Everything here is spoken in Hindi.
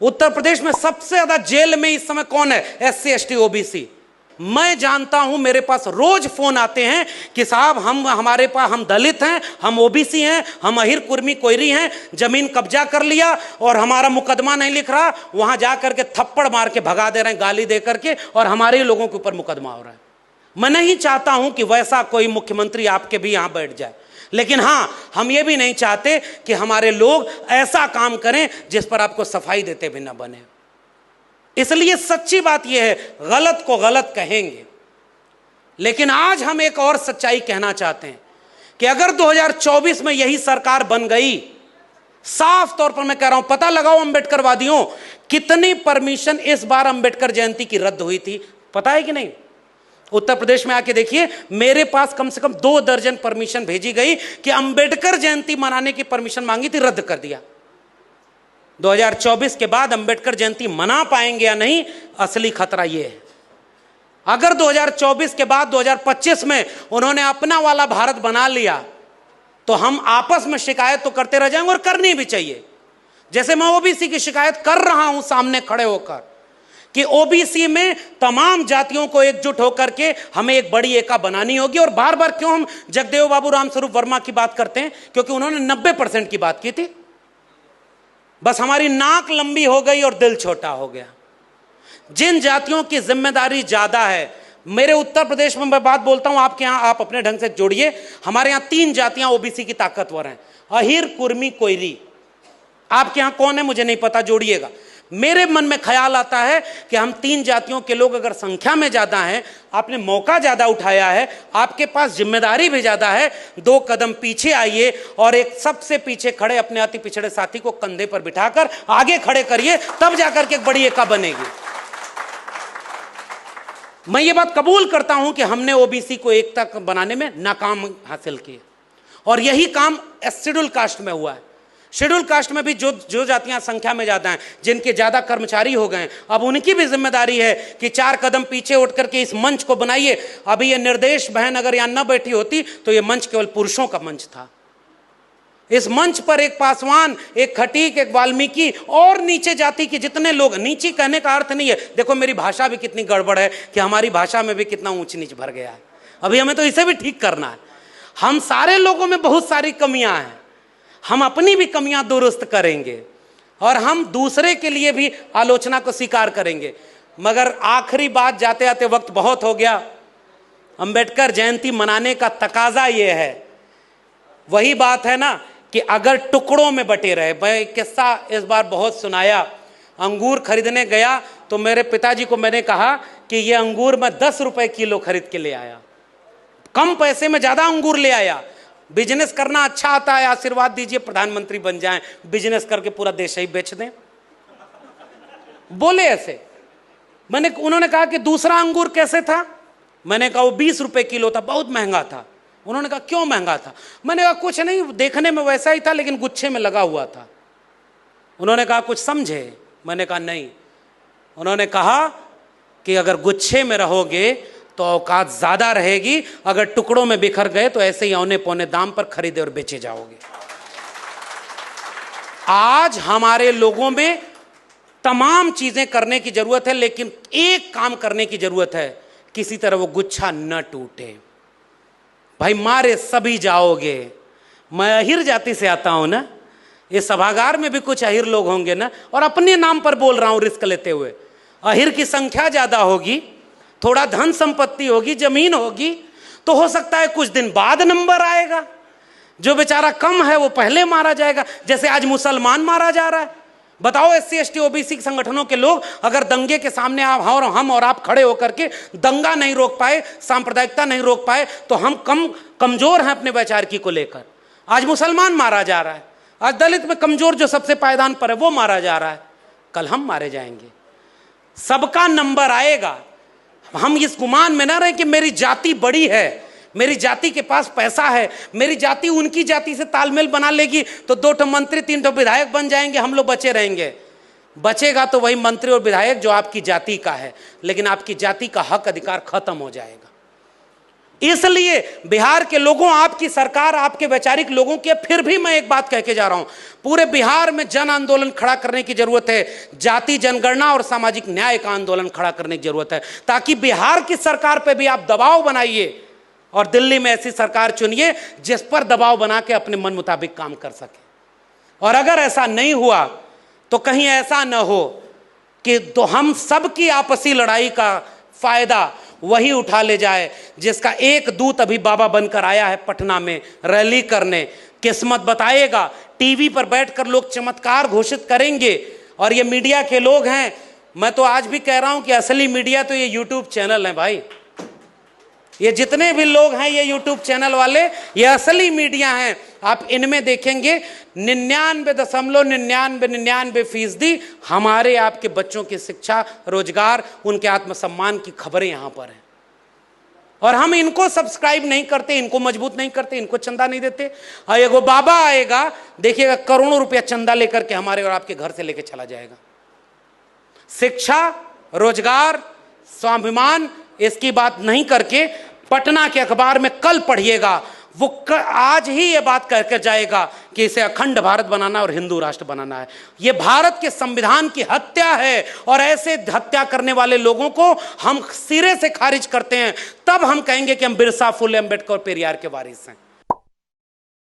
उत्तर प्रदेश में सबसे ज्यादा जेल में इस समय कौन है? SC ST OBC. मैं जानता हूं, मेरे पास रोज फोन आते हैं कि साहब हमारे पास, हम दलित हैं, हम ओबीसी हैं, हम अहिर कुर्मी कोयरी हैं, जमीन कब्जा कर लिया और हमारा मुकदमा नहीं लिख रहा, वहां जाकर के थप्पड़ मार के भगा दे रहे हैं, गाली दे करके, और हमारे ही लोगों के ऊपर मुकदमा हो रहा है। मैं नहीं चाहता हूं कि वैसा कोई मुख्यमंत्री आपके भी यहां बैठ जाए, लेकिन हां, हम ये भी नहीं चाहते कि हमारे लोग ऐसा काम करें जिस पर आपको सफाई देते भी ना बने। इसलिए सच्ची बात यह है, गलत को गलत कहेंगे, लेकिन आज हम एक और सच्चाई कहना चाहते हैं कि अगर 2024 में यही सरकार बन गई, साफ तौर पर मैं कह रहा हूं, पता लगाओ अंबेडकरवादियों, कितनी परमिशन इस बार अंबेडकर जयंती की रद्द हुई थी, पता है कि नहीं? उत्तर प्रदेश में आके देखिए, मेरे पास कम से कम 2 दर्जन परमिशन भेजी गई कि अंबेडकर जयंती मनाने की परमिशन मांगी थी, रद्द कर दिया। 2024 के बाद अंबेडकर जयंती मना पाएंगे या नहीं, असली खतरा यह है। अगर 2024 के बाद 2025 में उन्होंने अपना वाला भारत बना लिया, तो हम आपस में शिकायत तो करते रह जाएंगे, और करनी भी चाहिए। जैसे मैं ओबीसी की शिकायत कर रहा हूं सामने खड़े होकर कि ओबीसी में तमाम जातियों को एकजुट होकर के हमें एक बड़ी एका बनानी होगी। और बार बार क्यों हम जगदेव बाबू रामस्वरूप वर्मा की बात करते हैं? क्योंकि उन्होंने 90% की बात की थी, बस हमारी नाक लंबी हो गई और दिल छोटा हो गया। जिन जातियों की जिम्मेदारी ज्यादा है, मेरे उत्तर प्रदेश में मैं बात बोलता हूं, आपके यहां आप अपने ढंग से जोड़िए, हमारे यहां 3 जातियां ओबीसी की ताकतवर हैं, अहिर कुर्मी कोयरी। आपके यहां कौन है मुझे नहीं पता, जोड़िएगा। मेरे मन में ख्याल आता है कि हम 3 जातियों के लोग अगर संख्या में ज्यादा हैं, आपने मौका ज्यादा उठाया है, आपके पास जिम्मेदारी भी ज्यादा है, 2 कदम पीछे आइए और एक सबसे पीछे खड़े अपने अति पिछड़े साथी को कंधे पर बिठाकर आगे खड़े करिए, तब जाकर के एक बड़ी एका बनेगी। मैं ये बात कबूल करता हूं कि हमने ओबीसी को एकता बनाने में नाकाम हासिल किए, और यही काम शेड्यूल कास्ट में हुआ है। शेड्यूल कास्ट में भी जो जातियां संख्या में ज्यादा हैं, जिनके ज्यादा कर्मचारी हो गए, अब उनकी भी जिम्मेदारी है कि 4 कदम पीछे उठ करके इस मंच को बनाइए। अभी ये निर्देश बहन अगर यहां न बैठी होती तो ये मंच केवल पुरुषों का मंच था। इस मंच पर एक पासवान, एक खटीक, एक वाल्मीकि और नीचे जाति के जितने लोग, नीचे कहने का अर्थ नहीं है, देखो मेरी भाषा भी कितनी गड़बड़ है कि हमारी भाषा में भी कितना ऊंच नीच भर गया है, अभी हमें तो इसे भी ठीक करना है। हम सारे लोगों में बहुत सारी कमियां हैं, हम अपनी भी कमियां दुरुस्त करेंगे और हम दूसरे के लिए भी आलोचना को स्वीकार करेंगे। मगर आखिरी बात, जाते जाते वक्त बहुत हो गया, अंबेडकर जयंती मनाने का तकाजा ये है, वही बात है ना कि अगर टुकड़ों में बटे रहे। मैं एक किस्सा इस बार बहुत सुनाया, अंगूर खरीदने गया तो मेरे पिताजी को मैंने कहा कि ये अंगूर मैं 10 रुपए किलो खरीद के ले आया, कम पैसे में ज्यादा अंगूर ले आया। बिजनेस करना अच्छा आता है, आशीर्वाद दीजिए प्रधानमंत्री बन जाएं, बिजनेस करके पूरा देश ही बेच दें, बोले ऐसे। उन्होंने कहा कि दूसरा अंगूर कैसे था? मैंने कहा वो 20 रुपए किलो था, बहुत महंगा था। उन्होंने कहा क्यों महंगा था? मैंने कहा कुछ नहीं, देखने में वैसा ही था लेकिन गुच्छे में लगा हुआ था। उन्होंने कहा कुछ समझे? मैंने कहा नहीं। उन्होंने कहा कि अगर गुच्छे में रहोगे तो औकात ज्यादा रहेगी, अगर टुकड़ों में बिखर गए तो ऐसे ही औने पौने दाम पर खरीदे और बेचे जाओगे। आज हमारे लोगों में तमाम चीजें करने की जरूरत है, लेकिन एक काम करने की जरूरत है, किसी तरह वो गुच्छा न टूटे। भाई मारे सभी जाओगे। मैं अहिर जाति से आता हूं ना, इस सभागार में भी कुछ अहिर लोग होंगे ना, और अपने नाम पर बोल रहा हूं रिस्क लेते हुए। अहिर की संख्या ज्यादा होगी, थोड़ा धन संपत्ति होगी, जमीन होगी, तो हो सकता है कुछ दिन बाद नंबर आएगा। जो बेचारा कम है वो पहले मारा जाएगा, जैसे आज मुसलमान मारा जा रहा है। बताओ एससी एसटी ओबीसी संगठनों के लोग अगर दंगे के सामने हम और आप खड़े होकर के दंगा नहीं रोक पाए, सांप्रदायिकता नहीं रोक पाए, तो हम कमजोर हैं अपने वैचारिकी को लेकर। आज मुसलमान मारा जा रहा है, आज दलित में कमजोर जो सबसे पायदान पर है वो मारा जा रहा है, कल हम मारे जाएंगे। सबका नंबर आएगा। हम इस गुमान में ना रहे कि मेरी जाति बड़ी है, मेरी जाति के पास पैसा है, मेरी जाति उनकी जाति से तालमेल बना लेगी तो 2 मंत्री 3 विधायक बन जाएंगे, हम लोग बचे रहेंगे। बचेगा तो वही मंत्री और विधायक जो आपकी जाति का है, लेकिन आपकी जाति का हक अधिकार खत्म हो जाएगा। इसलिए बिहार के लोगों, आपकी सरकार, आपके वैचारिक लोगों के, फिर भी मैं एक बात कह के जा रहा हूं, पूरे बिहार में जन आंदोलन खड़ा करने की जरूरत है। जाति जनगणना और सामाजिक न्याय का आंदोलन खड़ा करने की जरूरत है, ताकि बिहार की सरकार पे भी आप दबाव बनाइए और दिल्ली में ऐसी सरकार चुनिए जिस पर दबाव बना के अपने मन मुताबिक काम कर सके। और अगर ऐसा नहीं हुआ तो कहीं ऐसा न हो कि तो हम सबकी आपसी लड़ाई का फायदा वही उठा ले जाए जिसका एक दूत अभी बाबा बनकर आया है पटना में रैली करने। किस्मत बताएगा, टीवी पर बैठकर लोग चमत्कार घोषित करेंगे और ये मीडिया के लोग हैं। मैं तो आज भी कह रहा हूं कि असली मीडिया तो ये यूट्यूब चैनल है भाई। ये जितने भी लोग हैं ये यूट्यूब चैनल वाले, ये असली मीडिया हैं। आप इनमें देखेंगे 99.9999% हमारे आपके बच्चों की शिक्षा, रोजगार, उनके आत्मसम्मान की खबरें यहां पर हैं। और हम इनको सब्सक्राइब नहीं करते, इनको मजबूत नहीं करते, इनको चंदा नहीं देते। और एगो बाबा आएगा, देखिएगा करोड़ों रुपया चंदा लेकर के हमारे और आपके घर से लेके चला जाएगा। शिक्षा, रोजगार, स्वाभिमान, इसकी बात नहीं करके पटना के अखबार में कल पढ़िएगा, वो आज ही ये बात कहकर जाएगा कि इसे अखंड भारत बनाना और हिंदू राष्ट्र बनाना है। ये भारत के संविधान की हत्या है और ऐसे हत्या करने वाले लोगों को हम सिरे से खारिज करते हैं। तब हम कहेंगे कि हम बिरसा, फुले, अम्बेडकर और पेरियार के वारिस हैं।